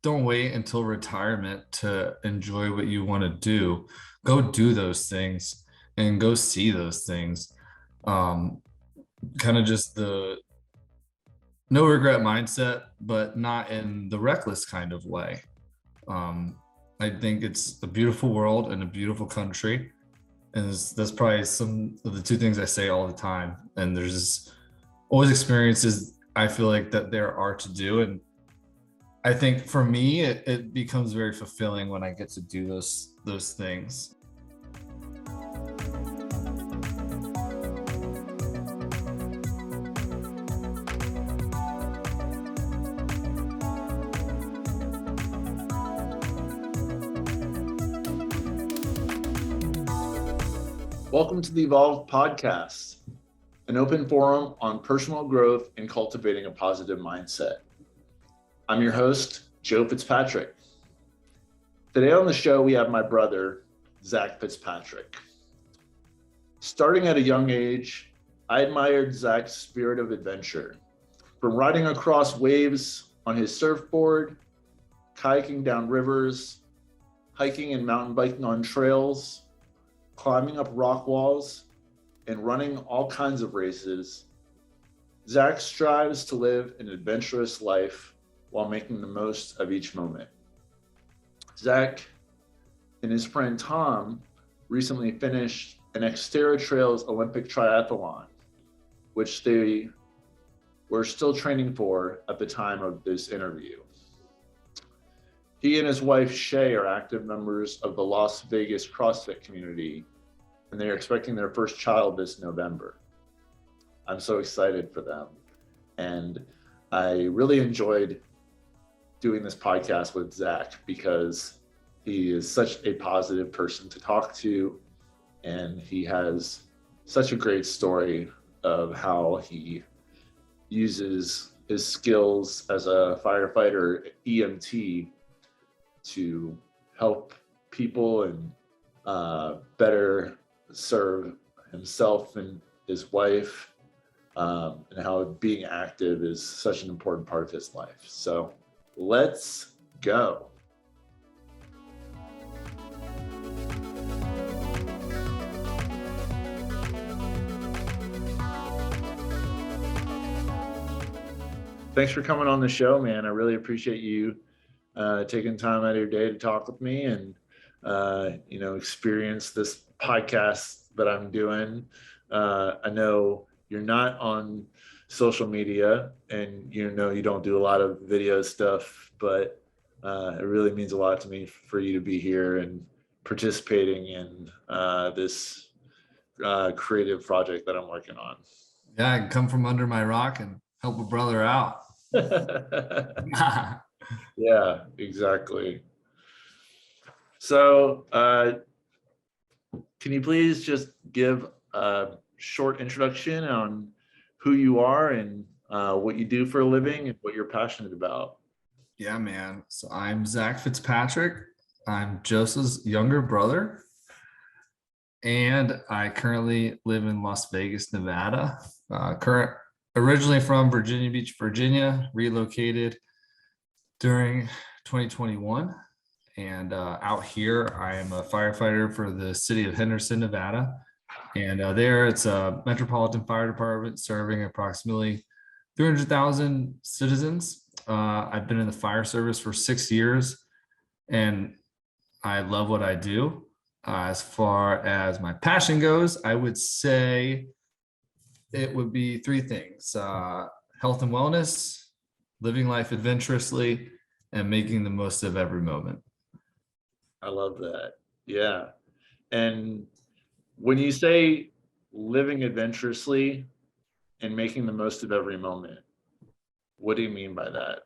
don't wait until retirement to enjoy what you want to do. Go do those things and go see those things. Um, Kind of just the no regret mindset, but not in the reckless kind of way. Um, I think it's a beautiful world and a beautiful country. And that's probably some of the two things I say all the time. And there's always experiences I feel like that there are to do. And I think for me, it becomes very fulfilling when I get to do those things. Welcome to the Evolve Podcast, an open forum on personal growth and cultivating a positive mindset. I'm your host, Joe Fitzpatrick. Today on the show, we have my brother, Zach Fitzpatrick. Starting at a young age, I admired Zach's spirit of adventure. From riding across waves on his surfboard, kayaking down rivers, hiking and mountain biking on trails, climbing up rock walls, and running all kinds of races, Zach strives to live an adventurous life while making the most of each moment. Zach and his friend Tom recently finished an XTerra Trails Olympic triathlon, which they were still training for at the time of this interview. He and his wife, Shea, are active members of the Las Vegas CrossFit community, and they are expecting their first child this November. I'm so excited for them. And I really enjoyed doing this podcast with Zach because he is such a positive person to talk to, and he has such a great story of how he uses his skills as a firefighter EMT to help people and better serve himself and his wife, and how being active is such an important part of his life. So let's go. Thanks for coming on the show, man. I really appreciate you taking time out of your day to talk with me and experience this podcast that I'm doing. I know you're not on social media, and you don't do a lot of video stuff, but it really means a lot to me for you to be here and participating in this creative project that I'm working on. Yeah, I can come from under my rock and help a brother out. Yeah, exactly. So can you please just give a short introduction on who you are and what you do for a living and what you're passionate about? Yeah, man. So I'm Zach Fitzpatrick. I'm Joseph's younger brother, and I currently live in Las Vegas, Nevada. Originally from Virginia Beach, Virginia, relocated during 2021. And out here, I am a firefighter for the city of Henderson, Nevada. And there it's a metropolitan fire department serving approximately 300,000 citizens. I've been in the fire service for 6 years, and I love what I do. As far as my passion goes, I would say it would be three things: health and wellness, living life adventurously, and making the most of every moment. I love that. Yeah. And when you say living adventurously and making the most of every moment, what do you mean by that?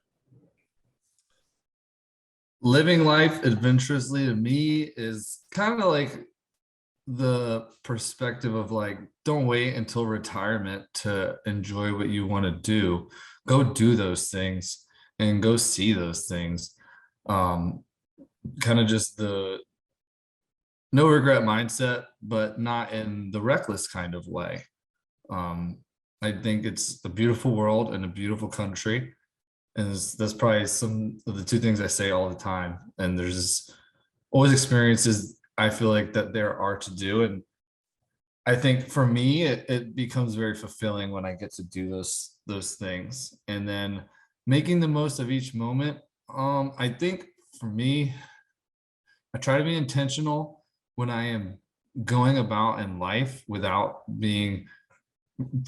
Living life adventurously to me is kind of like the perspective of like, don't wait until retirement to enjoy what you want to do. Go do those things and go see those things. Kind of just the no regret mindset, but not in the reckless kind of way. I think it's a beautiful world and a beautiful country. And that's probably some of the two things I say all the time. And there's just always experiences I feel like that there are to do. And I think for me, it becomes very fulfilling when I get to do those things. And then making the most of each moment. I think for me, I try to be intentional when I am going about in life without being,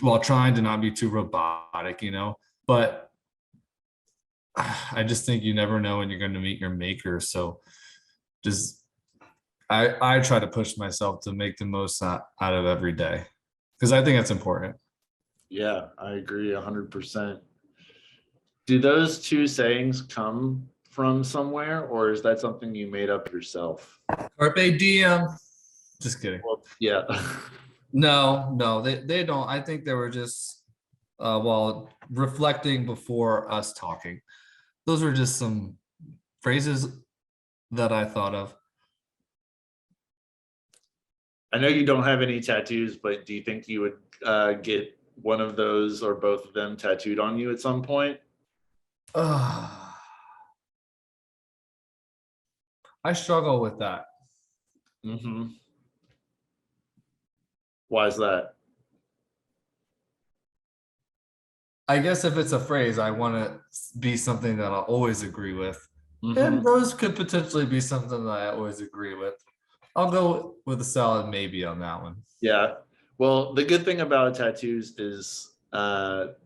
while trying to not be too robotic, but I just think you never know when you're going to meet your maker. So just, I try to push myself to make the most out of every day because I think that's important. Yeah, I agree 100%. Do those two sayings come from somewhere, or is that something you made up yourself? Carpe diem. Just kidding. Well, yeah. No, they don't. I think they were just while reflecting before us talking. Those were just some phrases that I thought of. I know you don't have any tattoos, but do you think you would get one of those or both of them tattooed on you at some point? I struggle with that. Mm-hmm. Why is that? I guess if it's a phrase, I want to be something that I'll always agree with. Mm-hmm. And those could potentially be something that I always agree with. I'll go with a solid maybe on that one. Yeah. Well, the good thing about tattoos is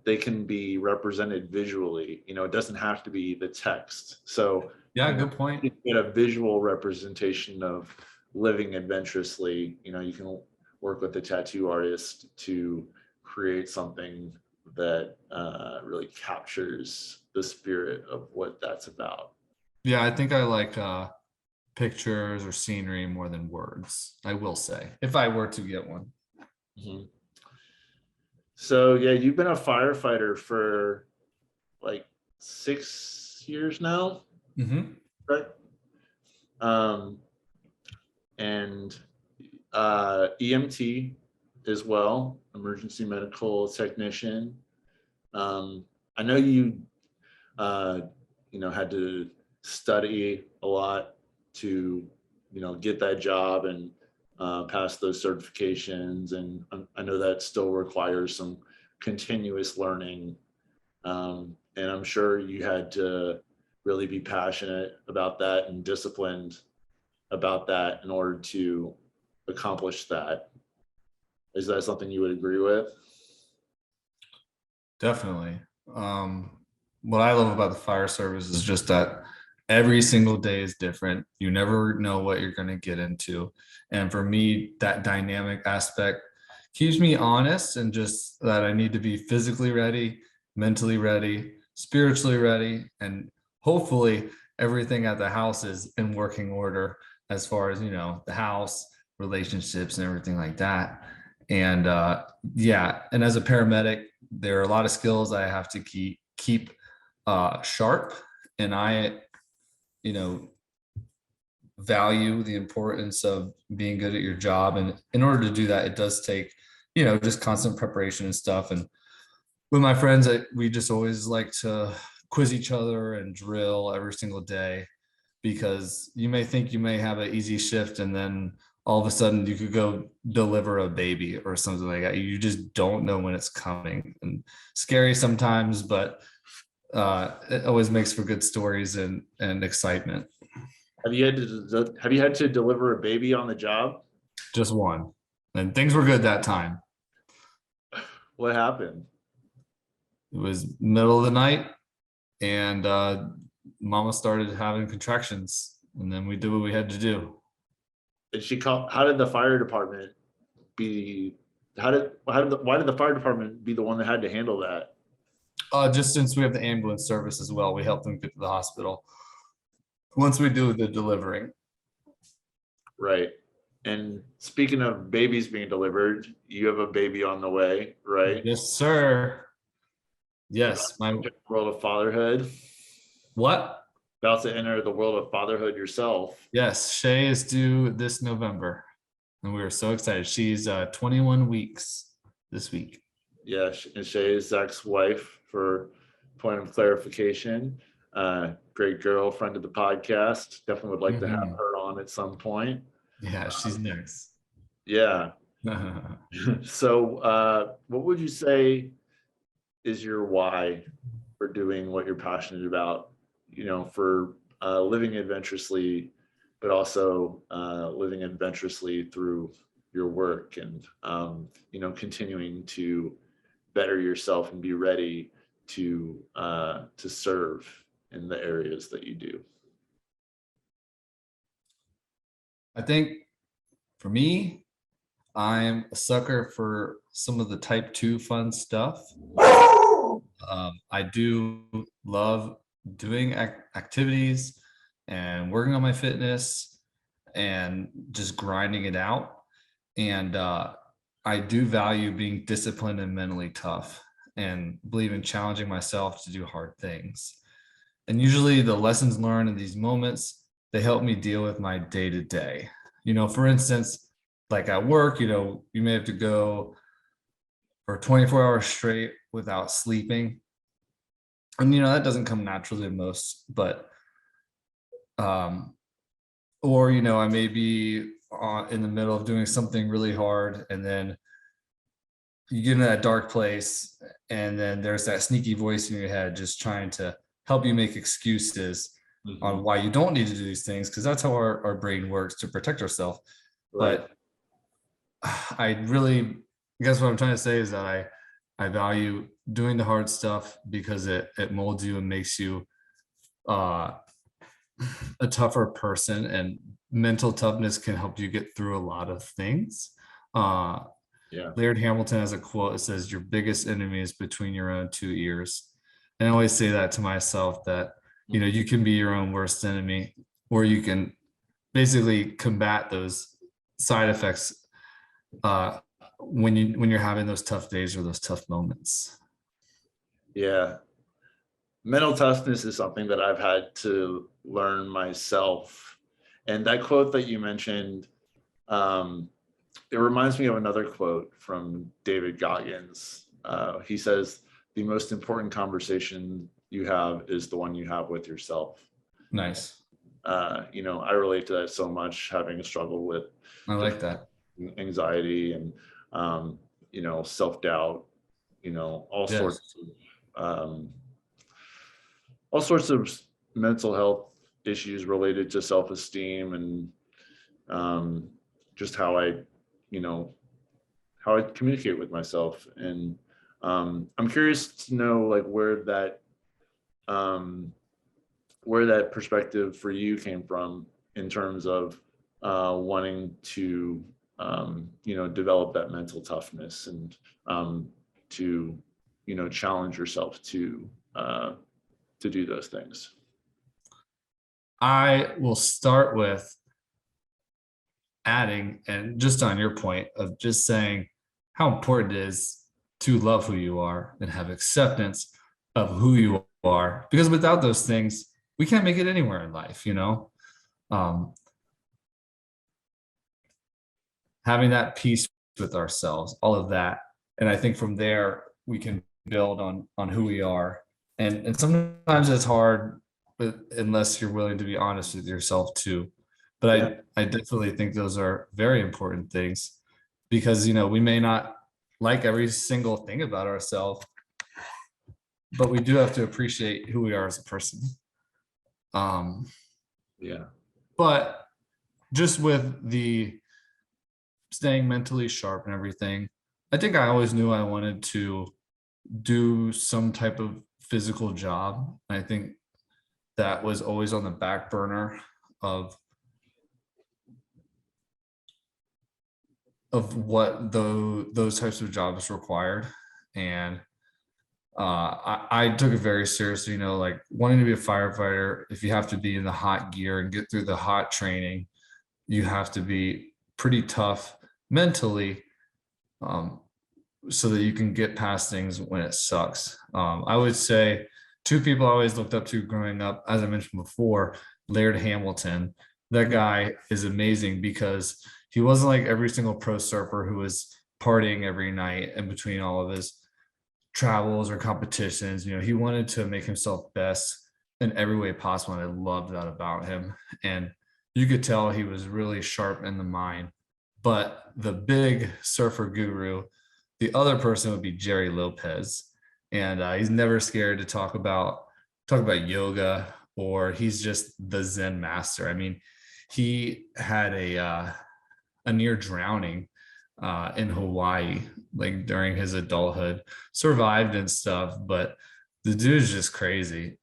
they can be represented visually. It doesn't have to be the text. So Yeah, good point. you get a visual representation of living adventurously. You can work with a tattoo artist to create something that really captures the spirit of what that's about. Yeah, I think I like pictures or scenery more than words, I will say, if I were to get one. Mm-hmm. So yeah, you've been a firefighter for like 6 years now, Mm-hmm. right? And EMT as well, emergency medical technician. I know uh, had to study a lot to, get that job and pass those certifications. And I know that still requires some continuous learning. And I'm sure you had to really be passionate about that and disciplined about that in order to accomplish that. Is that something you would agree with? Definitely. What I love about the fire service is just that every single day is different. You never know what you're going to get into. And for me, that dynamic aspect keeps me honest and just that I need to be physically ready, mentally ready, spiritually ready, and hopefully everything at the house is in working order as far as, the house, relationships, and everything like that. And yeah, and as a paramedic, there are a lot of skills I have to keep sharp, and I, you know, value the importance of being good at your job. And in order to do that, it does take, just constant preparation and stuff. And with my friends, we just always like to quiz each other and drill every single day because you may think you may have an easy shift and then all of a sudden you could go deliver a baby or something like that. You just don't know when it's coming, and scary sometimes, but it always makes for good stories and excitement. Have you had to deliver a baby on the job? Just one, and things were good that time. What happened? It was middle of the night, and mama started having contractions, and then we did what we had to do. Did she call? How did the fire department be? Why did the fire department be the one that had to handle that? Just since we have the ambulance service as well, we help them get to the hospital once we do the delivering. Right. And speaking of babies being delivered, you have a baby on the way, right? Yes, sir. Yes, my world of fatherhood. what? About to enter the world of fatherhood yourself. Yes, Shea is due this November, and we are so excited. She's 21 weeks this week. Yeah, and Shea is Zach's wife, for point of clarification. Great girl, friend of the podcast. Definitely would like to have her on at some point. Yeah, she's next. Yeah. So what would you say is your why for doing what you're passionate about, for living adventurously, but also living adventurously through your work and, continuing to better yourself and be ready to serve in the areas that you do? I think for me, I'm a sucker for some of the type 2 fun stuff. I do love doing activities and working on my fitness and just grinding it out. And I do value being disciplined and mentally tough and believe in challenging myself to do hard things. And usually the lessons learned in these moments, they help me deal with my day to day. For instance, like at work, you may have to go for 24 hours straight without sleeping. And, that doesn't come naturally to most, but, or, I may be in the middle of doing something really hard, and then you get into that dark place, and then there's that sneaky voice in your head just trying to help you make excuses on why you don't need to do these things, because that's how our brain works to protect ourselves. Right. But I guess what I'm trying to say is that I value doing the hard stuff because it molds you and makes you a tougher person, and mental toughness can help you get through a lot of things. Laird Hamilton has a quote. It says, "Your biggest enemy is between your own two ears." And I always say that to myself, that, you can be your own worst enemy, or you can basically combat those side effects when you're having those tough days or those tough moments. Yeah. Mental toughness is something that I've had to learn myself. And that quote that you mentioned, it reminds me of another quote from David Goggins. He says, "The most important conversation you have is the one you have with yourself." Nice. I relate to that so much, having a struggle with I like that. anxiety and, self-doubt, all sorts of mental health issues related to self-esteem and just how I communicate with myself. And I'm curious to know, like, where that perspective for you came from in terms of wanting to develop that mental toughness and to challenge yourself to do those things. I will start with adding, and just on your point of just saying how important it is to love who you are and have acceptance of who you are, because without those things, we can't make it anywhere in life. Having that peace with ourselves, all of that. And I think from there, we can build on who we are. And sometimes it's hard, but unless you're willing to be honest with yourself too. But I definitely think those are very important things, because, we may not like every single thing about ourselves, but we do have to appreciate who we are as a person. But just with the staying mentally sharp and everything, I think I always knew I wanted to do some type of physical job. I think that was always on the back burner of what those types of jobs required. And I took it very seriously, like wanting to be a firefighter. If you have to be in the hot gear and get through the hot training, you have to be pretty tough mentally, so that you can get past things when it sucks. I would say two people I always looked up to growing up, as I mentioned before, Laird Hamilton. That guy is amazing, because he wasn't like every single pro surfer who was partying every night in between all of his travels or competitions. He wanted to make himself best in every way possible. And I loved that about him. And you could tell he was really sharp in the mind. But the big surfer guru, the other person would be Jerry Lopez. And he's never scared to talk about yoga, or he's just the Zen master. I mean, he had a near drowning in Hawaii, like during his adulthood, survived and stuff, but the dude's just crazy.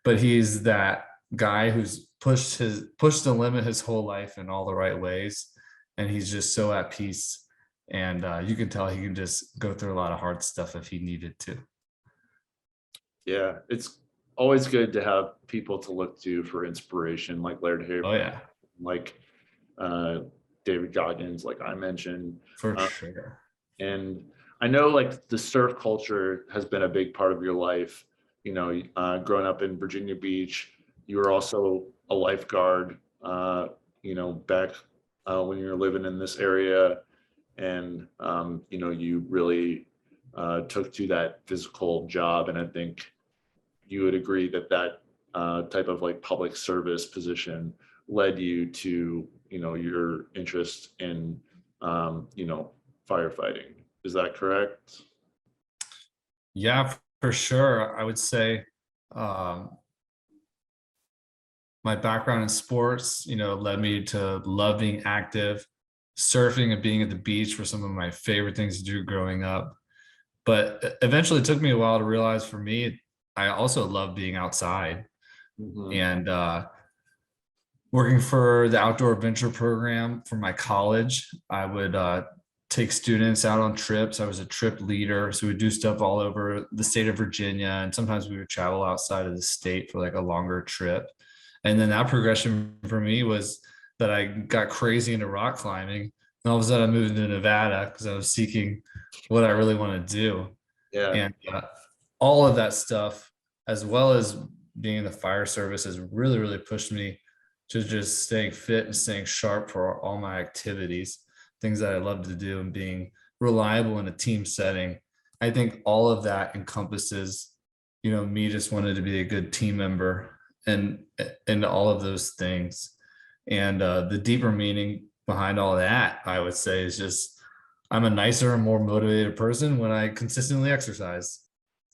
But he's that guy who's pushed the limit his whole life in all the right ways, and he's just so at peace. And you can tell he can just go through a lot of hard stuff if he needed to. Yeah, it's always good to have people to look to for inspiration, like Laird Oh Haber, yeah, like David Goggins, like I mentioned. for sure. And I know like the surf culture has been a big part of your life. Growing up in Virginia Beach, you were also a lifeguard, back when you were living in this area. And, you really took to that physical job. And I think you would agree that type of like public service position led you to, your interest in, firefighting. Is that correct? Yeah, for sure. I would say um, my background in sports, led me to love being active. Surfing and being at the beach were some of my favorite things to do growing up. But eventually it took me a while to realize, for me, I also love being outside. Mhm. And working for the outdoor adventure program for my college, I would take students out on trips. I was a trip leader, so we'd do stuff all over the state of Virginia, and sometimes we would travel outside of the state for like a longer trip. And then that progression for me was that I got crazy into rock climbing, and all of a sudden I moved into Nevada because I was seeking what I really want to do. Yeah. And all of that stuff, as well as being in the fire service, has really, really pushed me to just staying fit and staying sharp for all my activities, things that I love to do, and being reliable in a team setting. I think all of that encompasses, me just wanted to be a good team member, and all of those things. And the deeper meaning behind all that, I would say, is just I'm a nicer and more motivated person when I consistently exercise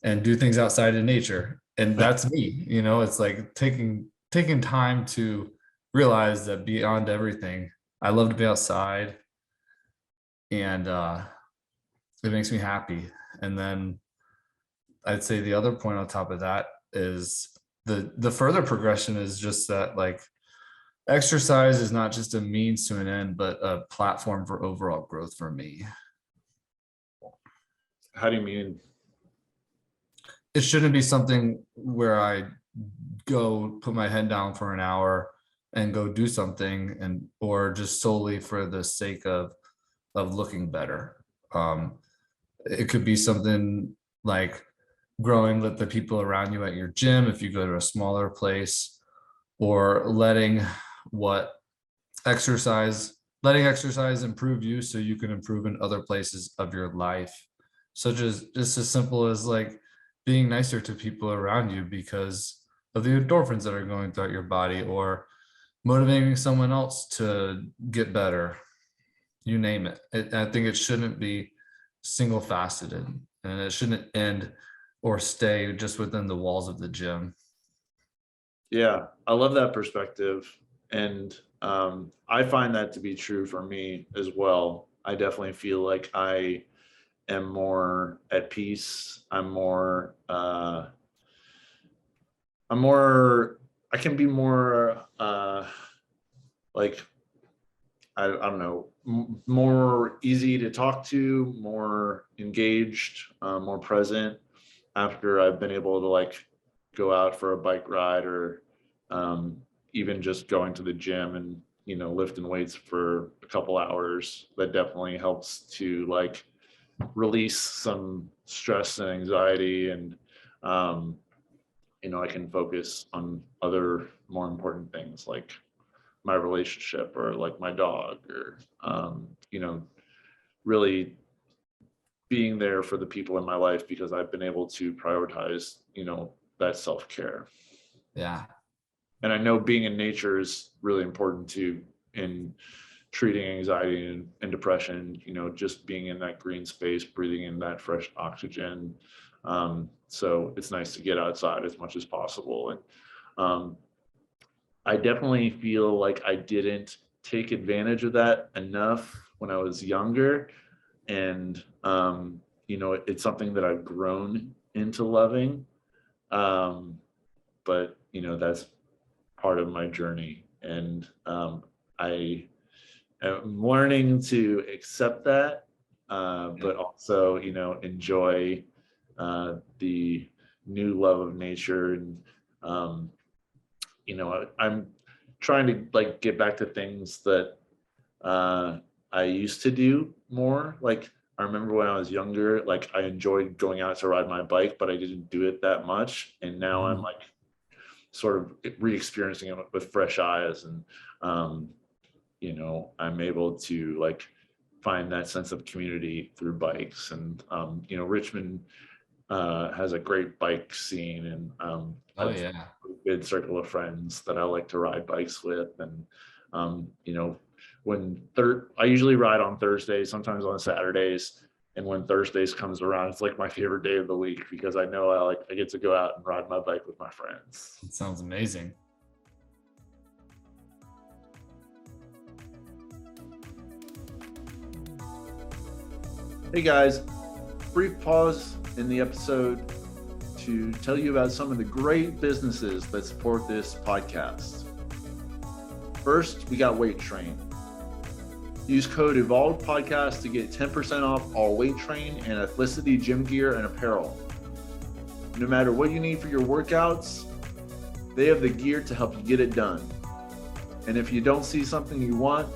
and do things outside in nature. And that's me. It's like taking time to realize that beyond everything, I love to be outside, and it makes me happy. And then I'd say the other point on top of that is the further progression is just that, like, exercise is not just a means to an end, but a platform for overall growth for me. How do you mean? It shouldn't be something where I go put my head down for an hour and go do something, or just solely for the sake of looking better. It could be something like growing with the people around you at your gym if you go to a smaller place, or what exercise letting exercise improve you so you can improve in other places of your life, such as just as simple as like being nicer to people around you because of the endorphins that are going throughout your body, or motivating someone else to get better. You name it. I think it shouldn't be single faceted, and it shouldn't end or stay just within the walls of the gym. Yeah, I love that perspective. And I find that to be true for me as well. I definitely feel like I am more at peace. I can be more like, I don't know, more easy to talk to, more engaged, more present after I've been able to like go out for a bike ride, or even just going to the gym and lifting weights for a couple hours. That definitely helps to like release some stress and anxiety, and I can focus on other more important things like my relationship, or like my dog, or really being there for the people in my life because I've been able to prioritize, that self-care. Yeah. And I know being in nature is really important too in treating anxiety and depression, just being in that green space, breathing in that fresh oxygen. So it's nice to get outside as much as possible. And I definitely feel like I didn't take advantage of that enough when I was younger. And, it's something that I've grown into loving. But, that's part of my journey. And I am learning to accept that, but also, enjoy the new love of nature. And, I'm trying to like get back to things that I used to do more. Like I remember when I was younger, like I enjoyed going out to ride my bike, but I didn't do it that much. And now I'm like sort of re-experiencing it with fresh eyes. And, I'm able to like find that sense of community through bikes. And, Richmond has a great bike scene, and Oh I've yeah. a good circle of friends that I like to ride bikes with. And I usually ride on Thursdays, sometimes on Saturdays, and when Thursdays comes around, it's like my favorite day of the week because I know I get to go out and ride my bike with my friends. It sounds amazing. Hey guys, brief pause in the episode to tell you about some of the great businesses that support this podcast. First, we got Weight Train. Use code EvolvedPodcast to get 10% off all Weight Train and Athleticity gym gear and apparel. No matter what you need for your workouts, they have the gear to help you get it done. And if you don't see something you want,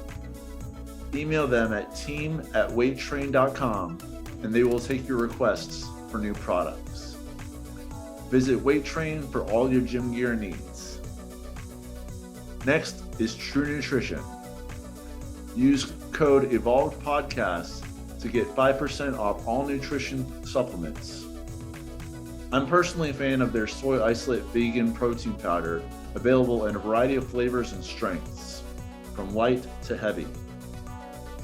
email them at team@weighttrain.com and they will take your requests for new products. Visit Weight Train for all your gym gear needs. Next is True Nutrition. Use code EvolvedPodcast to get 5% off all nutrition supplements. I'm personally a fan of their soy isolate vegan protein powder, available in a variety of flavors and strengths, from light to heavy.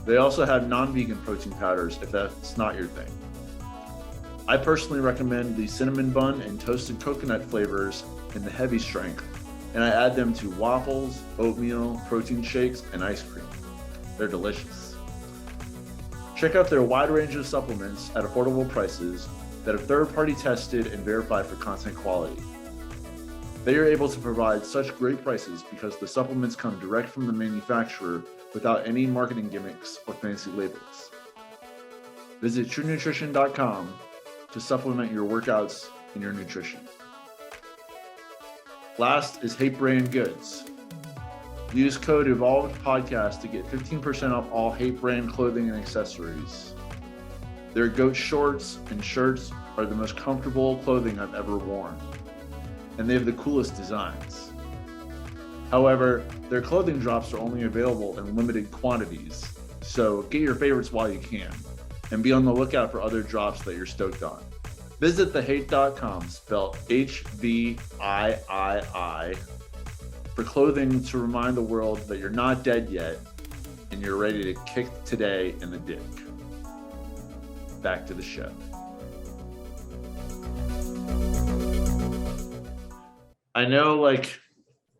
They also have non-vegan protein powders if that's not your thing. I personally recommend the cinnamon bun and toasted coconut flavors in the heavy strength, and I add them to waffles, oatmeal, protein shakes, and ice cream. They're delicious. Check out their wide range of supplements at affordable prices that are third-party tested and verified for content quality. They are able to provide such great prices because the supplements come direct from the manufacturer without any marketing gimmicks or fancy labels. Visit TrueNutrition.com to supplement your workouts and your nutrition. Last is Hate Brand Goods. Use code EvolvedPodcast to get 15% off all Hate Brand clothing and accessories. Their goat shorts and shirts are the most comfortable clothing I've ever worn, and they have the coolest designs. However, their clothing drops are only available in limited quantities, so get your favorites while you can, and be on the lookout for other drops that you're stoked on. Visit thehate.com, spelled HVIII, for clothing to remind the world that you're not dead yet and you're ready to kick today in the dick. Back to the show. I know like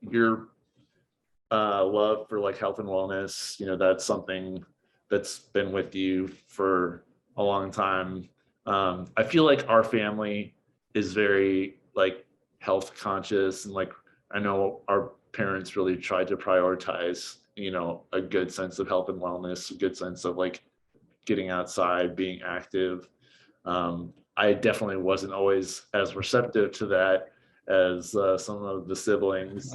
your love for like health and wellness, that's something that's been with you for a long time. I feel like our family is very like health conscious, and like I know our parents really tried to prioritize, a good sense of health and wellness, a good sense of like getting outside, being active. I definitely wasn't always as receptive to that as some of the siblings,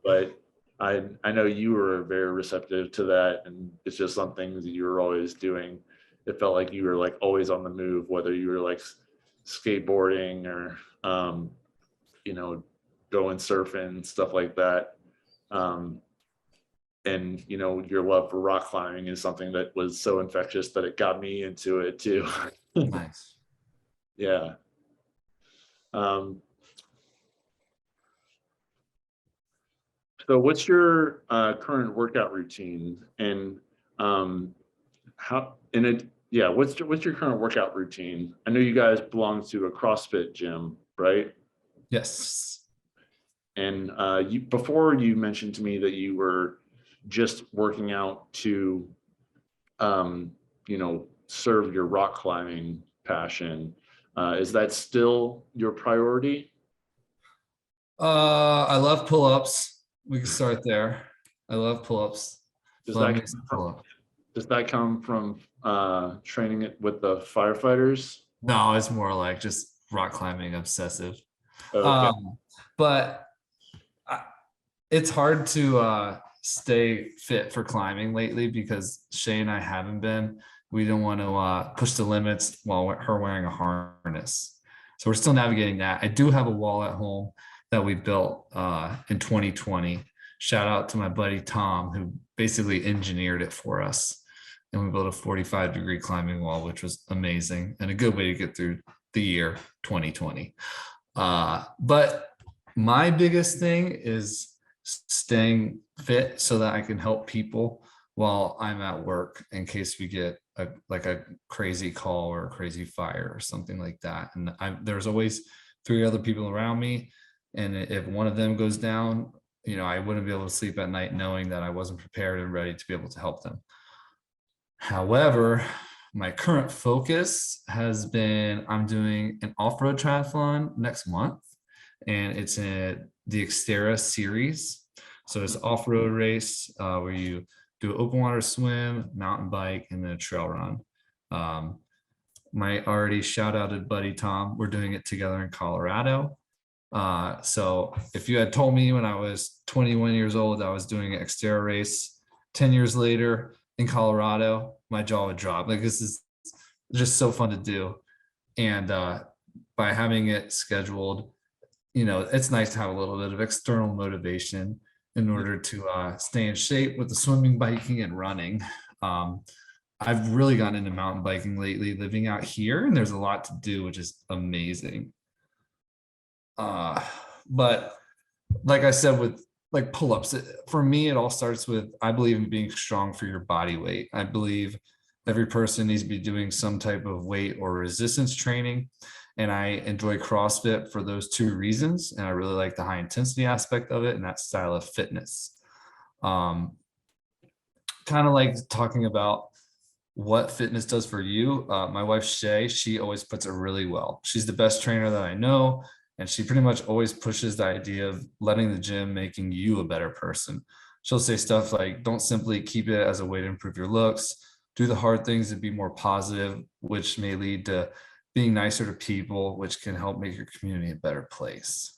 but I know you were very receptive to that, and it's just something that you were always doing. It felt like you were like always on the move, whether you were like skateboarding or going surfing, stuff like that. and your love for rock climbing is something that was so infectious that it got me into it too. Nice. Yeah. So what's your current workout routine, and what's your current workout routine? I know you guys belong to a CrossFit gym, right? Yes. And before you mentioned to me that you were just working out to serve your rock climbing passion. Is that still your priority? I love pull-ups. We can start there. I love pull-ups. Does Love that me come some from, pull-ups. does that come from training it with the firefighters? No, it's more like just rock climbing obsessive. Okay. But it's hard to stay fit for climbing lately because Shea and I haven't been. We don't want to push the limits while her wearing a harness. So we're still navigating that. I do have a wall at home that we built in 2020. Shout out to my buddy Tom, who basically engineered it for us. And we built a 45-degree climbing wall, which was amazing and a good way to get through the year 2020. But my biggest thing is staying fit so that I can help people while I'm at work in case we get a crazy call or a crazy fire or something like that. And there's always 3 other people around me. And if one of them goes down, I wouldn't be able to sleep at night knowing that I wasn't prepared and ready to be able to help them. However, my current focus has been, I'm doing an off-road triathlon next month, and it's in the XTerra series. So it's an off-road race where you do an open water swim, mountain bike, and then a trail run. My already shout outed buddy Tom, we're doing it together in Colorado. So if you had told me when I was 21 years old I was doing an XTerra race 10 years later in Colorado, my jaw would drop. Like, this is just so fun to do. And by having it scheduled, it's nice to have a little bit of external motivation in order to stay in shape with the swimming, biking, and running. I've really gotten into mountain biking lately, living out here, and there's a lot to do, which is amazing. But like I said, with like pull-ups, for me, it all starts with, I believe in being strong for your body weight. I believe every person needs to be doing some type of weight or resistance training. And I enjoy CrossFit for those 2 reasons. And I really like the high intensity aspect of it and that style of fitness. Kind of like talking about what fitness does for you. My wife, Shea, she always puts it really well. She's the best trainer that I know. And she pretty much always pushes the idea of letting the gym making you a better person. She'll say stuff like, don't simply keep it as a way to improve your looks. Do the hard things to be more positive, which may lead to being nicer to people, which can help make your community a better place.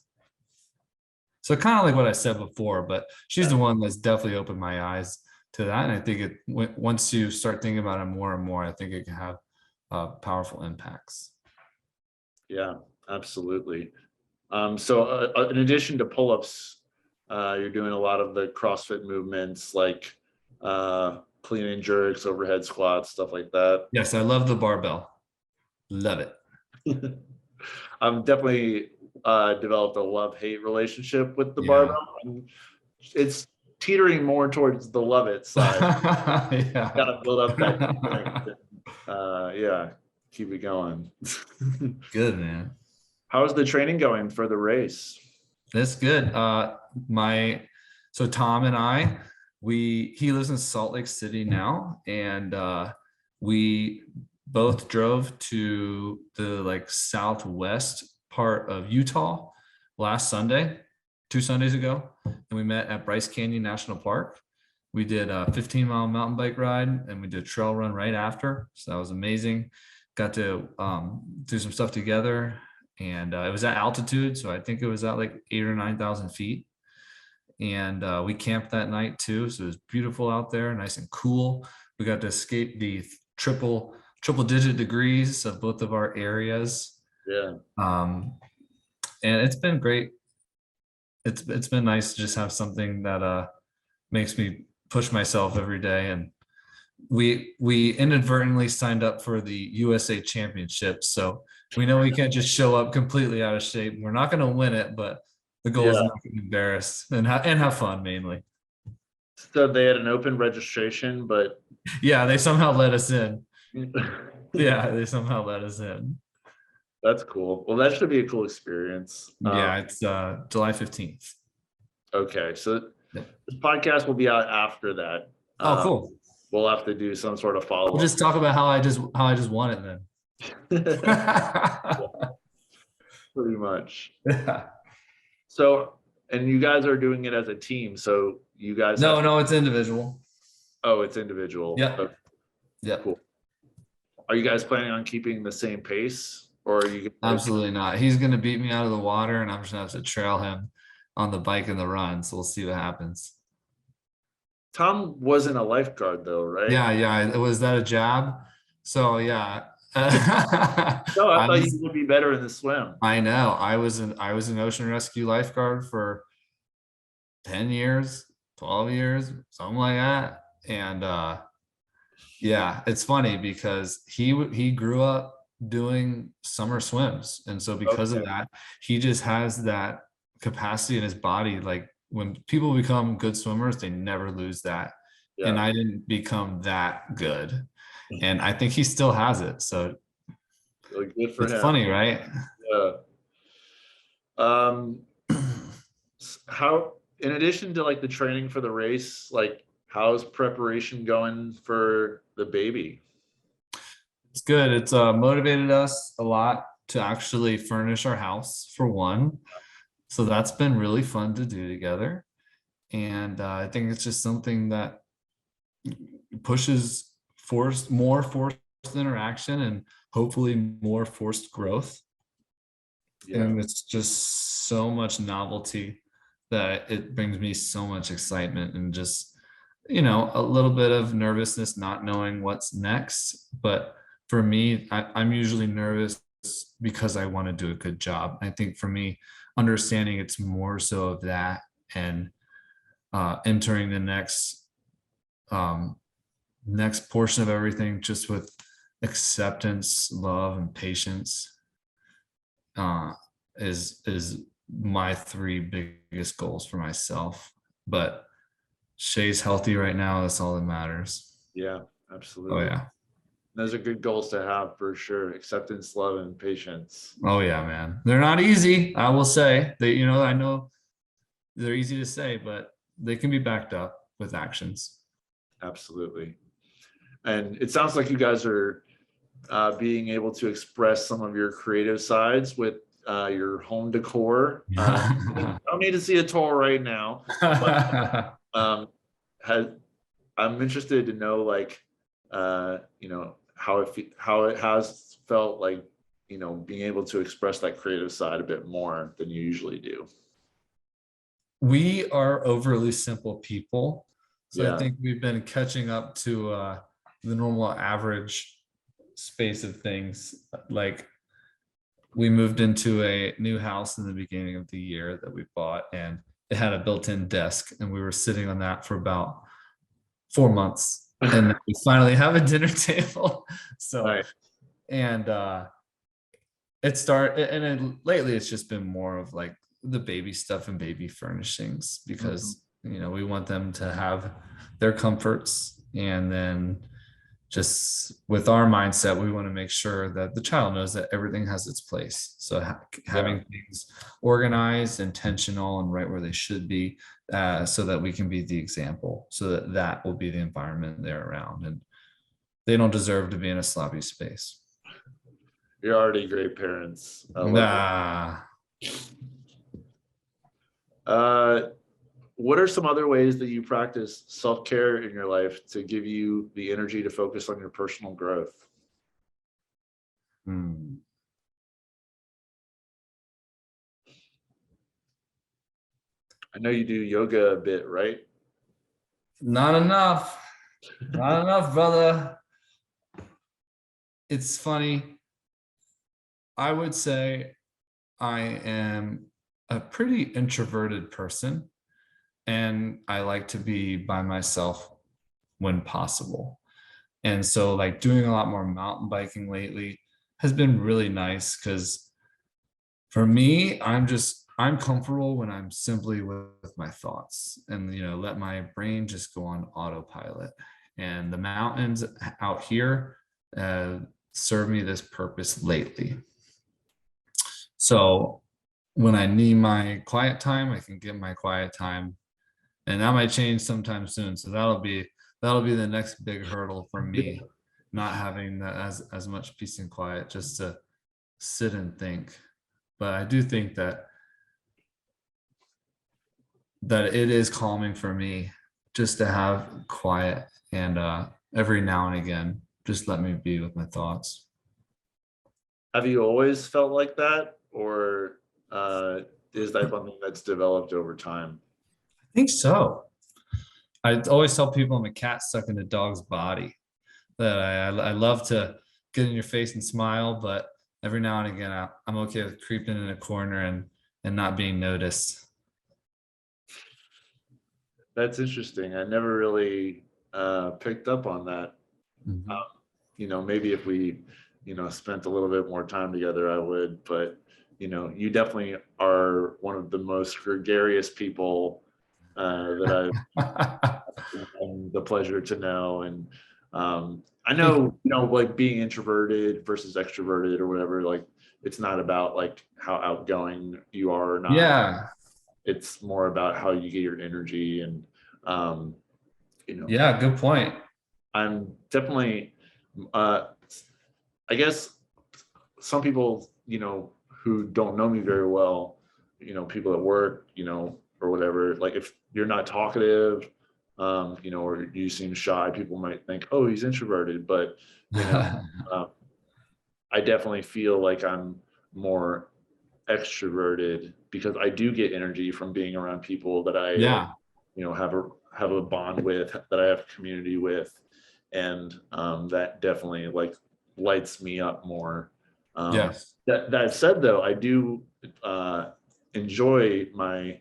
So kind of like what I said before, but she's the one that's definitely opened my eyes to that. And I think once you start thinking about it more and more, I think it can have powerful impacts. Yeah, absolutely. So in addition to pull-ups, you're doing a lot of the CrossFit movements like clean and jerks, overhead squats, stuff like that. Yes, I love the barbell. Love it. I've definitely developed a love-hate relationship with the Yeah. barbell. It's teetering more towards the love it side. Yeah. Gotta build up that strength. Yeah, keep it going. Good, man. How's the training going for the race? That's good. So Tom and I, he lives in Salt Lake City now, and we both drove to the southwest part of Utah last Sunday, 2 Sundays ago, and we met at Bryce Canyon National Park. We did a 15-mile mountain bike ride, and we did a trail run right after. So that was amazing. Got to do some stuff together. And it was at altitude, so I think it was at like 8,000 or 9,000 feet. And we camped that night too, so it was beautiful out there, nice and cool. We got to escape the triple-digit degrees of both of our areas. Yeah. And it's been great. It's been nice to just have something that makes me push myself every day. And we inadvertently signed up for the USA Championships, so we know we can't just show up completely out of shape. We're not going to win it, but the goal is Yeah. not to be embarrassed and have fun mainly. So they had an open registration, but Yeah, they somehow let us in. Yeah, they somehow let us in. that's cool. Well, that should be a cool experience. Yeah, it's July 15th. Okay, so Yeah. this podcast will be out after that. Oh, cool. We'll have to do some sort of follow-up. We'll just talk about how I just won it then. Pretty much. Yeah. So, and you guys are doing it as a team. So you guys No, it's individual. Oh, it's individual. Yeah. Okay, Yeah. cool. Are you guys planning on keeping the same pace, or are you Absolutely not. He's gonna beat me out of the water, and I'm just gonna have to trail him on the bike and the run. So we'll see what happens. Tom wasn't a lifeguard though, right? Yeah. Was that a jab? So yeah. No, I thought you would be better in the swim. I know. I was an ocean rescue lifeguard for 10 years, 12 years, something like that. And yeah, it's funny because he grew up doing summer swims. And so because of that, he just has that capacity in his body. Like when people become good swimmers, they never lose that. Yeah. And I didn't become that good. And I think he still has it. So Really good for it's him. funny, right? Yeah. How, in addition to like the training for the race, like how's preparation going for the baby? It's good. It's motivated us a lot to actually furnish our house for one. So that's been really fun to do together. And I think it's just something that pushes more forced interaction and hopefully more forced growth. Yeah. And it's just so much novelty that it brings me so much excitement and just, a little bit of nervousness, not knowing what's next. But for me, I'm usually nervous because I want to do a good job. I think for me, understanding it's more so of that and entering the next portion of everything just with acceptance, love, and patience is my three biggest goals for myself. But Shea's healthy right now. That's all that matters. Yeah, absolutely. Oh yeah. Those are good goals to have for sure. Acceptance, love, and patience. Oh yeah, man. They're not easy. I will say they, I know they're easy to say, but they can be backed up with actions. Absolutely. And it sounds like you guys are being able to express some of your creative sides with your home decor. I don't need to see a tour right now. But, I'm interested to know, like, how it has felt like, being able to express that creative side a bit more than you usually do. We are overly simple people. So Yeah. I think we've been catching up to the normal average space of things. Like we moved into a new house in the beginning of the year that we bought, and it had a built-in desk, and we were sitting on that for about 4 months, and we finally have a dinner table. So, Right. and it started, and lately it's just been more of like the baby stuff and baby furnishings because we want them to have their comforts, and then just with our mindset, we want to make sure that the child knows that everything has its place. So having things organized, intentional, and right where they should be, so that we can be the example, so that will be the environment they're around, and they don't deserve to be in a sloppy space. You're already great parents. What are some other ways that you practice self-care in your life to give you the energy to focus on your personal growth? I know you do yoga a bit, right? Not enough. Not enough, brother. It's funny. I would say I am a pretty introverted person. and I like to be by myself when possible. And so like doing a lot more mountain biking lately has been really nice because for me, I'm comfortable when I'm simply with my thoughts and let my brain just go on autopilot. And the mountains out here uh, serve me this purpose lately. So when I need my quiet time, I can get my quiet time, and that might change sometime soon. So that'll be the next big hurdle for me, not having as much peace and quiet just to sit and think. But I do think that it is calming for me just to have quiet, and every now and again just let me be with my thoughts. Have you always felt like that, or is that something that's developed over time? I think so. I always tell people I'm a cat stuck in a dog's body, that I love to get in your face and smile, but every now and again I'm okay with creeping in a corner and not being noticed. That's interesting. I never really picked up on that. Mhm. Maybe if we, spent a little bit more time together, I would. But you definitely are one of the most gregarious people that I've had the pleasure to know. And I know, like being introverted versus extroverted or whatever, like it's not about like how outgoing you are or not. Yeah. It's more about how you get your energy. And um, Yeah, good point. I'm definitely, I guess some people, who don't know me very well, people at work, or whatever, like if you're not talkative, or you seem shy, people might think, oh, he's introverted. But, uh, I definitely feel like I'm more extroverted because I do get energy from being around people that I like, Yeah. have a bond with, that I have community with. And that definitely like lights me up more. Yes. That said, though, I do enjoy my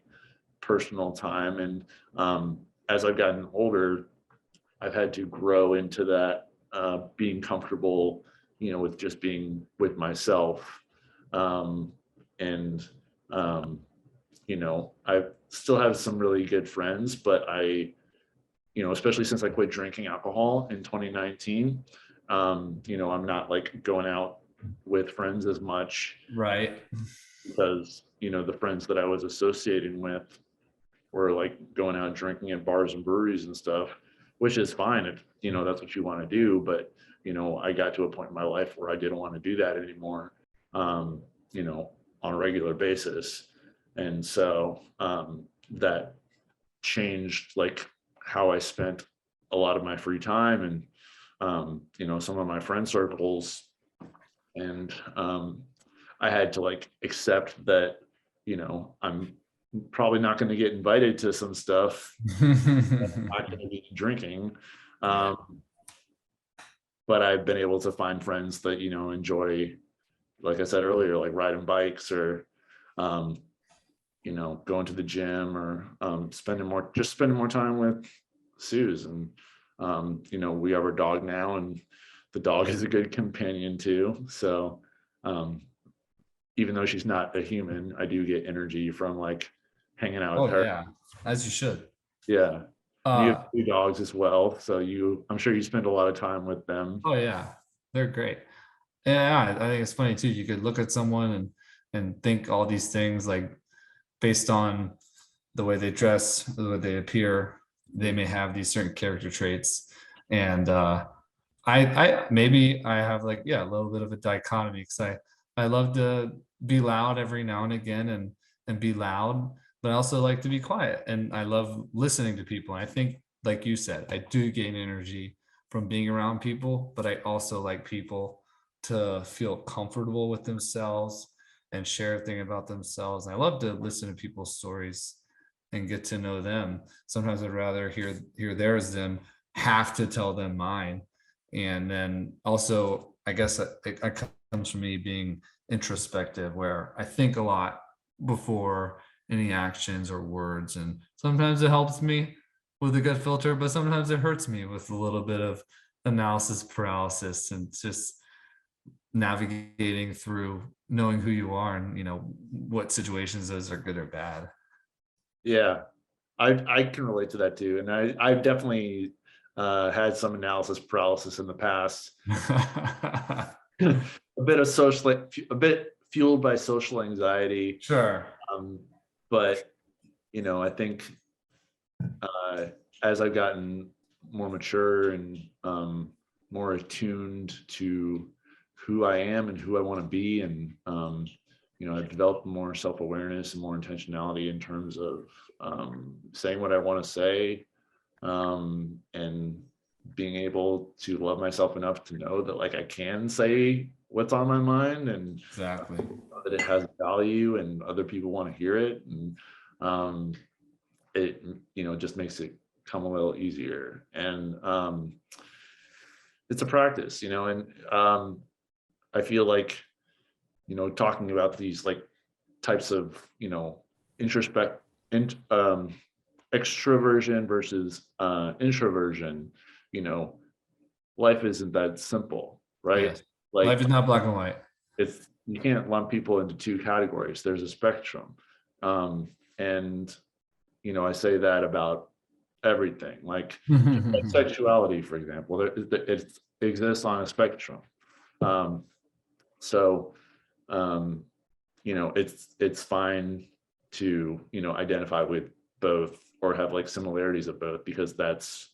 personal time, and as I've gotten older, I've had to grow into that, being comfortable, with just being with myself. Um, and I still have some really good friends, but especially since I quit drinking alcohol in 2019, I'm not like going out with friends as much Right. because, the friends that I was associating with were like going out drinking at bars and breweries and stuff, which is fine if, that's what you want to do. But, I got to a point in my life where I didn't want to do that anymore, um, on a regular basis. And so that changed like how I spent a lot of my free time, and some of my friend circles. And I had to like accept that, I'm probably not going to get invited to some stuff. I'm not going to be drinking. Um, but I've been able to find friends that, enjoy, like I said earlier, like riding bikes, or um, going to the gym, or spending more time with Suze. And we have our dog now, and the dog is a good companion too. So um, even though she's not a human, I do get energy from like hanging out with Oh her. yeah, as you should. Yeah. And you have uh 2 dogs as well, so I'm sure you spend a lot of time with them. oh yeah, they're great. Yeah, I think it's funny too. You could look at someone and think all these things like based on the way they dress, the way they appear, they may have these certain character traits. And I maybe I have like, yeah, a little bit of a dichotomy because I love to be loud every now and again and be loud, but I also like to be quiet, and I love listening to people. And I think, like you said, I do gain energy from being around people, but I also like people to feel comfortable with themselves and share a thing about themselves. And I love to listen to people's stories and get to know them. Sometimes I'd rather hear theirs than have to tell them mine. And then also, I guess it comes from me being introspective, where I think a lot before any actions or words. And sometimes it helps me with a gut filter, but sometimes it hurts me with a little bit of analysis paralysis, and just navigating through knowing who you are and what situations those are good or bad. Yeah, I can relate to that too, and I've definitely had some analysis paralysis in the past. A bit fueled by social anxiety. Sure. But I think as I've gotten more mature and more attuned to who I am and who I want to be, and I've developed more self-awareness and more intentionality in terms of saying what I want to say, and being able to love myself enough to know that like I can say what's on my mind, and Exactly. that it has value and other people want to hear it, and it just makes it come a little easier. And it's a practice, and I feel like talking about these like types of extroversion versus introversion, life isn't that simple, right? Yes. Like Life is not black and white. you can't lump people into two categories. There's a spectrum, and I say that about everything, like sexuality, for example. It exists on a spectrum. So it's fine to identify with both, or have like similarities of both, because that's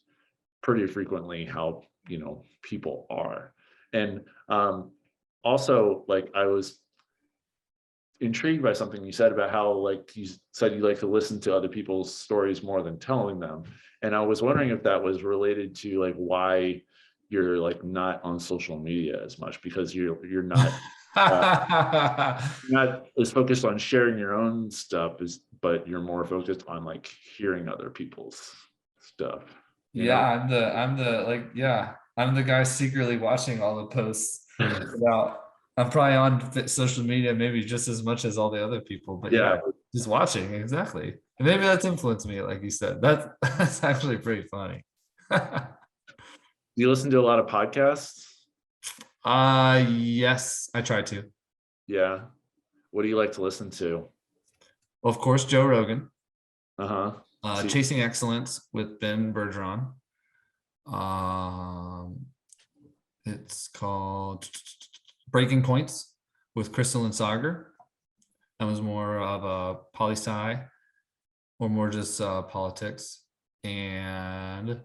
pretty frequently how people are. And also, like, I was intrigued by something you said about how, like, you said you like to listen to other people's stories more than telling them, and I was wondering if that was related to like why you're like not on social media as much, because you're not not as focused on sharing your own stuff, but you're more focused on like hearing other people's stuff. I'm the guy secretly watching all the posts about. I'm probably on social media maybe just as much as all the other people, but just watching. Exactly. And maybe that's influenced me, like you said. That's actually pretty funny. Do you listen to a lot of podcasts? Yes, I try to. Yeah. What do you like to listen to? Well, of course, Joe Rogan. Uh-huh. Chasing Excellence with Ben Bergeron. It's called Breaking Points with Crystal and Sagar. That was more of a poli-sci, or more just politics. And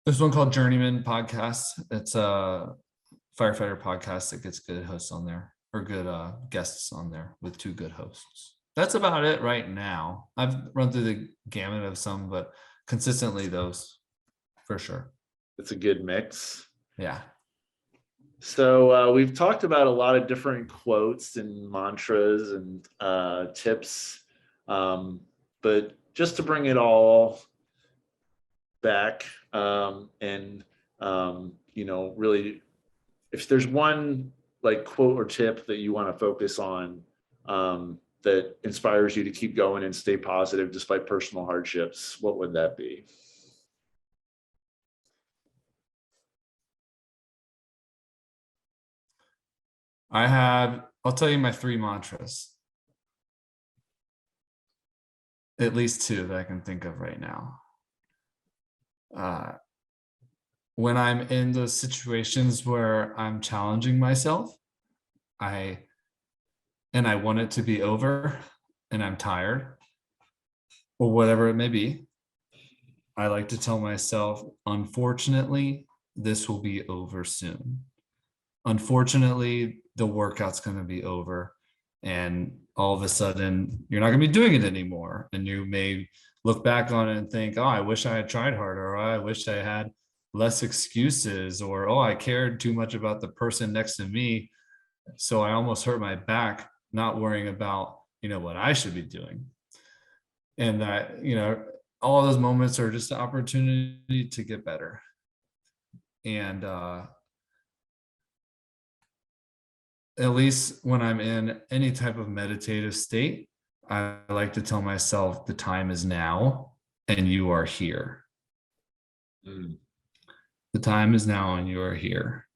there's one called Journeyman Podcast. It's a firefighter podcast that gets good hosts on there, or good guests on there, with two good hosts. That's about it right now. I've run through the gamut of some, but consistently those, for sure. It's a good mix. Yeah. So we've talked about a lot of different quotes and mantras and tips, but just to bring it all back, and really, if there's one like quote or tip that you want to focus on, that inspires you to keep going and stay positive despite personal hardships, what would that be? I'll tell you my three mantras. At least two that I can think of right now. When I'm in those situations where I'm challenging myself, I want it to be over, and I'm tired, or whatever it may be, I like to tell myself, unfortunately, this will be over soon. Unfortunately, the workout's going to be over, and all of a sudden you're not going to be doing it anymore. And you may look back on it and think, oh, I wish I had tried harder, or I wish I had less excuses, or, oh, I cared too much about the person next to me, so I almost hurt my back, not worrying about, what I should be doing. And that, all of those moments are just an opportunity to get better. And at least when I'm in any type of meditative state, I like to tell myself the time is now and you are here. Mm. The time is now and you are here.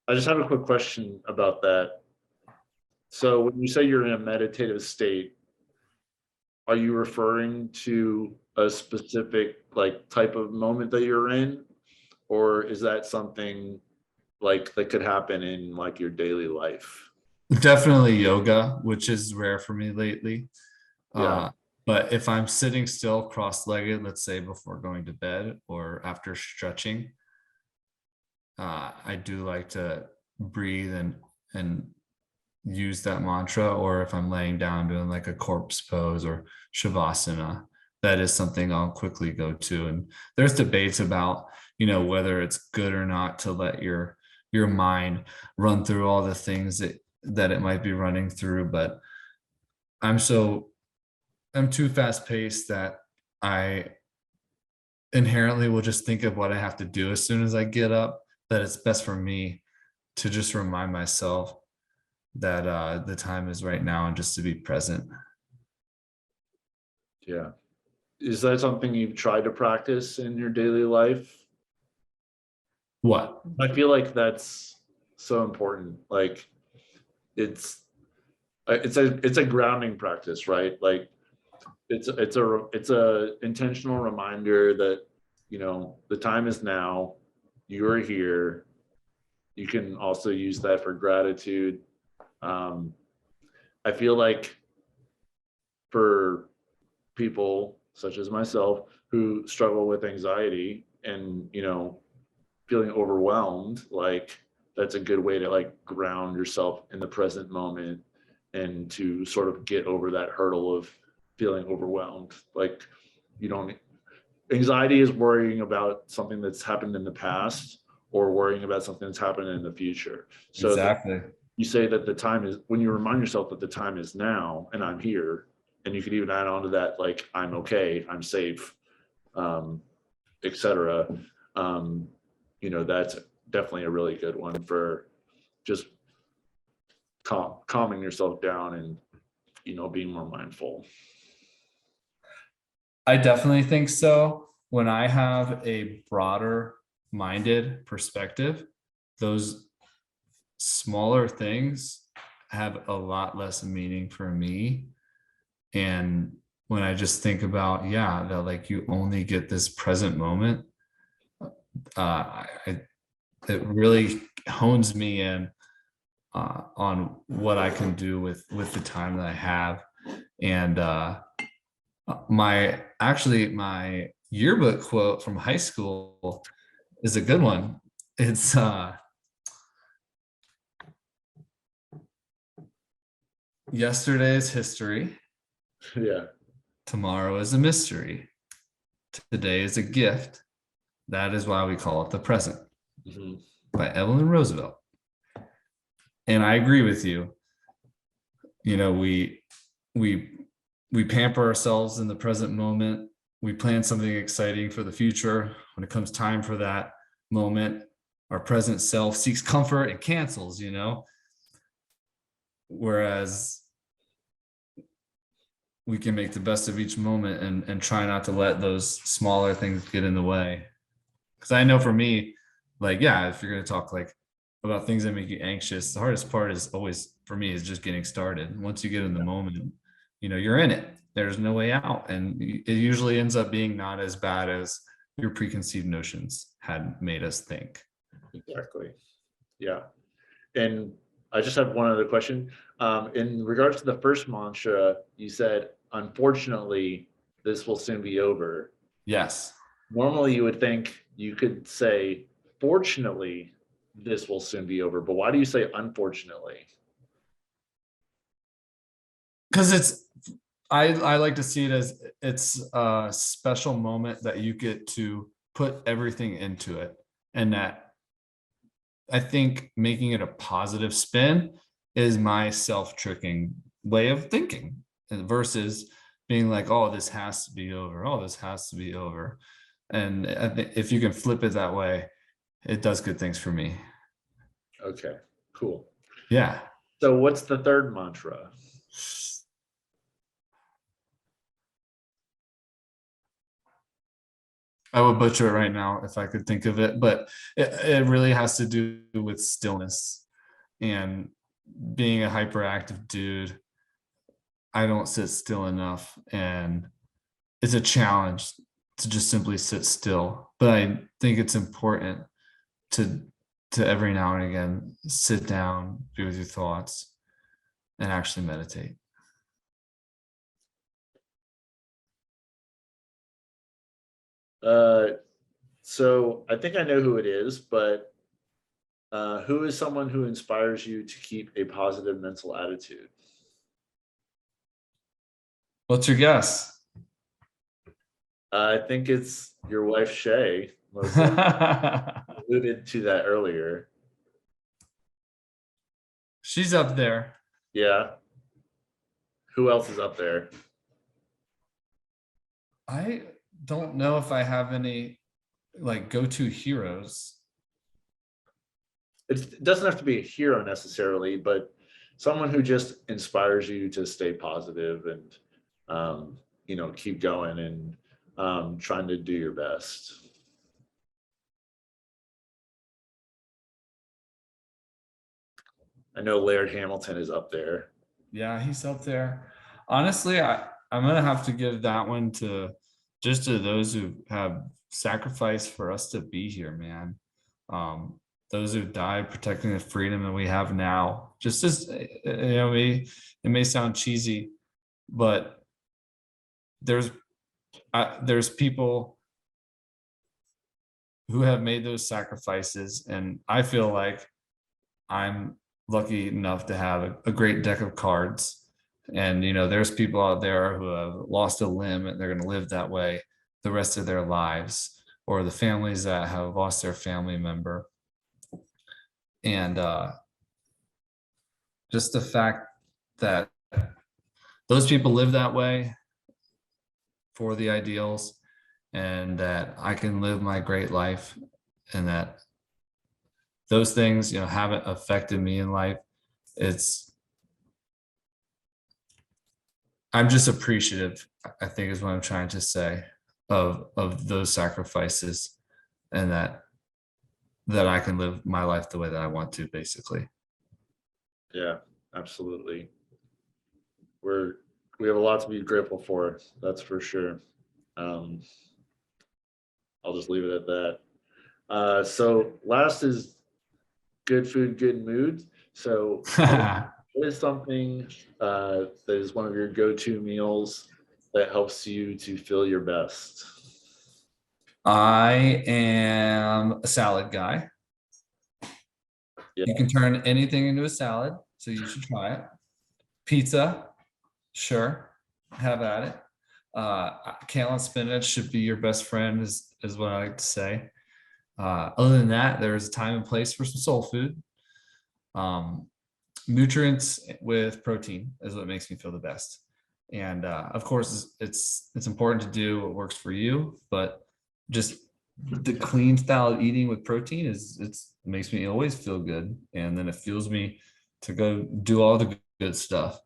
I just have a quick question about that. So when you say you're in a meditative state, are you referring to a specific like type of moment that you're in, or is that something like that could happen in like your daily life? Definitely yoga, which is rare for me lately. Yeah. Uh, but if I'm sitting still cross-legged, let's say before going to bed or after stretching, I do like to breathe and use that mantra. Or if I'm laying down doing like a corpse pose or shavasana, that is something I'll quickly go to. And there's debates about, whether it's good or not to let your mind run through all the things that it might be running through. But I'm too fast paced that I inherently will just think of what I have to do as soon as I get up, that it's best for me to just remind myself that the time is right now and just to be present. Yeah. Is that something you've tried to practice in your daily life? What? I feel like that's so important. Like it's it's a grounding practice, right? Like it's a intentional reminder that the time is now, you are here. You can also use that for gratitude. um I feel like for people such as myself who struggle with anxiety and feeling overwhelmed, like that's a good way to like ground yourself in the present moment and to sort of get over that hurdle of feeling overwhelmed. Like you don't anxiety is worrying about something that's happened in the past or worrying about something that's happening in the future. So Exactly. you say that the time is, when you remind yourself that the time is now and I'm here, and you could even add on to that like I'm okay, I'm safe, etc. That's definitely a really good one for just calming yourself down and being more mindful. I definitely think so. When I have a broader minded perspective, those smaller things have a lot less meaning for me. And when I just think about, yeah, that like you only get this present moment, it really hones me in on what I can do with the time that I have. And my yearbook quote from high school is a good one. It's yesterday is history, Yeah. tomorrow is a mystery, today is a gift. That is why we call it the present. Mm-hmm. By Evelyn Roosevelt. And I agree with you. We pamper ourselves in the present moment. We plan something exciting for the future. When it comes time for that moment, our present self seeks comfort and cancels, whereas we can make the best of each moment and try not to let those smaller things get in the way. Because I know for me, like, yeah, if you're going to talk like about things that make you anxious, the hardest part is always for me is just getting started. Once you get in the moment, you're in it. There's no way out. And it usually ends up being not as bad as your preconceived notions had made us think. Exactly. Yeah. And I just have one other question. In regards to the first mantra, you said, unfortunately, this will soon be over. Yes. Normally, you would think you could say, fortunately, this will soon be over. But why do you say unfortunately? Because I like to see it as it's a special moment that you get to put everything into it. And that I think making it a positive spin is my self-tricking way of thinking versus being like, oh, this has to be over. Oh, this has to be over. And I think if you can flip it that way, it does good things for me. Okay, cool. Yeah. So what's the third mantra? I would butcher it right now if I could think of it, but it really has to do with stillness and being a hyperactive dude. I don't sit still enough, and it's a challenge to just simply sit still. But I think it's important to every now and again sit down, be with your thoughts, and actually meditate. So I think I know who it is, but who is someone who inspires you to keep a positive mental attitude? What's your guess? I think it's your wife, Shea. Most likely alluded to that earlier. She's up there. Yeah. Who else is up there? I don't know if I have any like go-to heroes. It doesn't have to be a hero necessarily, but someone who just inspires you to stay positive and keep going and trying to do your best. I know Laird Hamilton is up there. Yeah, he's up there. Honestly, I'm gonna have to give that one to those who have sacrificed for us to be here, man. Those who died protecting the freedom that we have now. Just as it may sound cheesy, but there's people who have made those sacrifices, and I feel like I'm lucky enough to have a great deck of cards. And there's people out there who have lost a limb and they're going to live that way the rest of their lives, or the families that have lost their family member. And just the fact that those people live that way for the ideals, and that I can live my great life, and that those things haven't affected me in life. I'm just appreciative, I think, is what I'm trying to say, of those sacrifices, and that I can live my life the way that I want to, basically. Yeah, absolutely. We have a lot to be grateful for, that's for sure. I'll just leave it at that. So last is good food, good mood. So what is something that is one of your go-to meals that helps you to feel your best? I am a salad guy. Yeah. You can turn anything into a salad, so you should try it. Pizza, sure, have at it. Kale and spinach should be your best friend, is what I like to say. Other than that, there's a time and place for some soul food. Nutrients with protein is what makes me feel the best. And of course, it's important to do what works for you, but just the clean style of eating with protein it makes me always feel good, and then it fuels me to go do all the good stuff.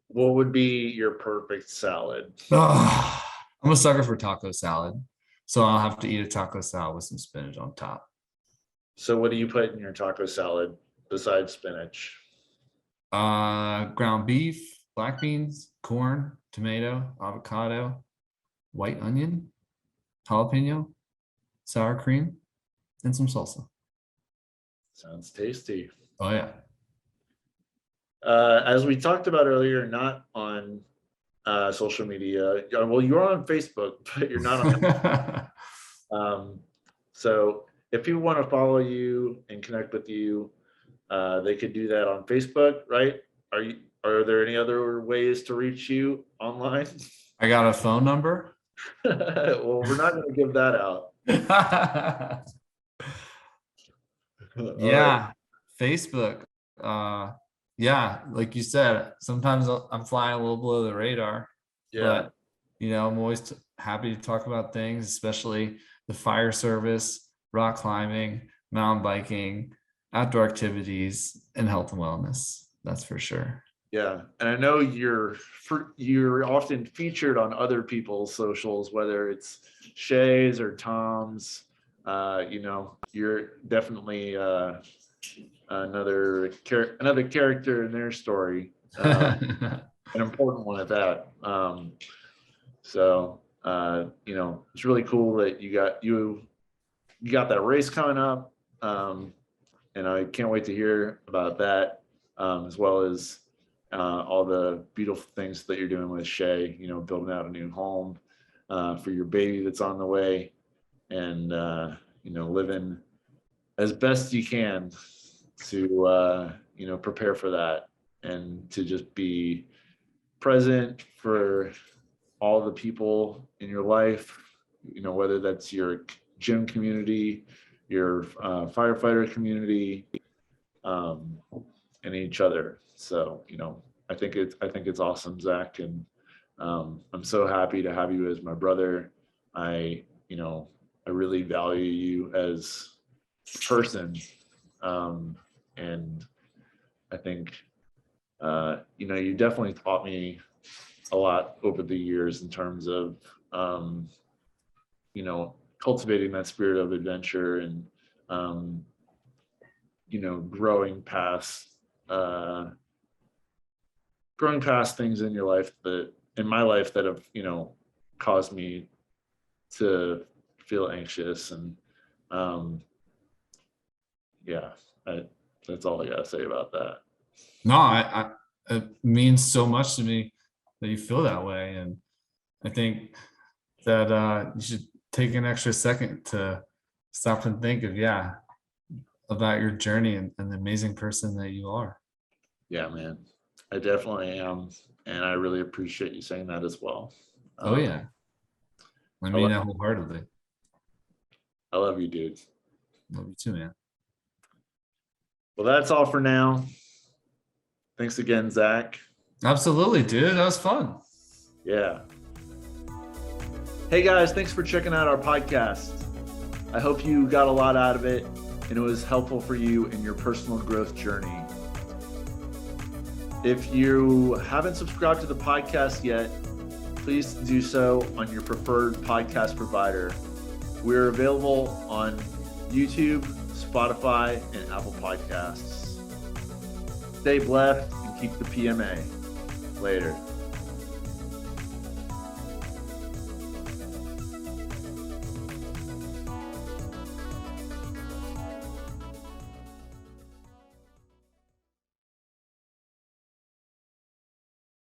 What would be your perfect salad? I'm a sucker for taco salad, so I'll have to eat a taco salad with some spinach on top. So what do you put in your taco salad besides spinach? Ground beef, black beans, corn, tomato, avocado, white onion, jalapeno, sour cream, and some salsa. Sounds tasty. Oh yeah. As we talked about earlier, not on social media. Well, you're on Facebook, but you're not on. So if people want to follow you and connect with you, they could do that on Facebook, right? Are there any other ways to reach you online? I got a phone number. Well, we're not going to give that out. Yeah, right. Facebook. Yeah, like you said, sometimes I'm flying a little below the radar. Yeah. But I'm always happy to talk about things, especially the fire service, rock climbing, mountain biking, outdoor activities, and health and wellness. That's for sure. Yeah, and I know you're often featured on other people's socials, whether it's Shea's or Tom's. You're definitely another character in their story, an important one at that. It's really cool that you got that race coming up, and I can't wait to hear about that, as well as all the beautiful things that you're doing with Shea, building out a new home for your baby that's on the way, and living as best you can to prepare for that, and to just be present for all the people in your life, whether that's your gym community, your firefighter community, and each other. So, I think it's awesome, Zach, and I'm so happy to have you as my brother. I really value you as a person, and I think you definitely taught me a lot over the years in terms of cultivating that spirit of adventure, and growing past things in your life in my life that have caused me to feel anxious, and that's all I gotta say about that. No, it means so much to me that you feel that way, and I think that you should take an extra second to stop and think about your journey and the amazing person that you are. Yeah, man, I definitely am, and I really appreciate you saying that as well. Oh yeah, I mean that wholeheartedly. I love you, dude. Love you too, man. Well, that's all for now. Thanks again, Zach. Absolutely, dude. That was fun. Yeah. Hey guys, thanks for checking out our podcast. I hope you got a lot out of it and it was helpful for you in your personal growth journey. If you haven't subscribed to the podcast yet, please do so on your preferred podcast provider. We're available on YouTube, Spotify, and Apple Podcasts. Stay blessed and keep the PMA. Later.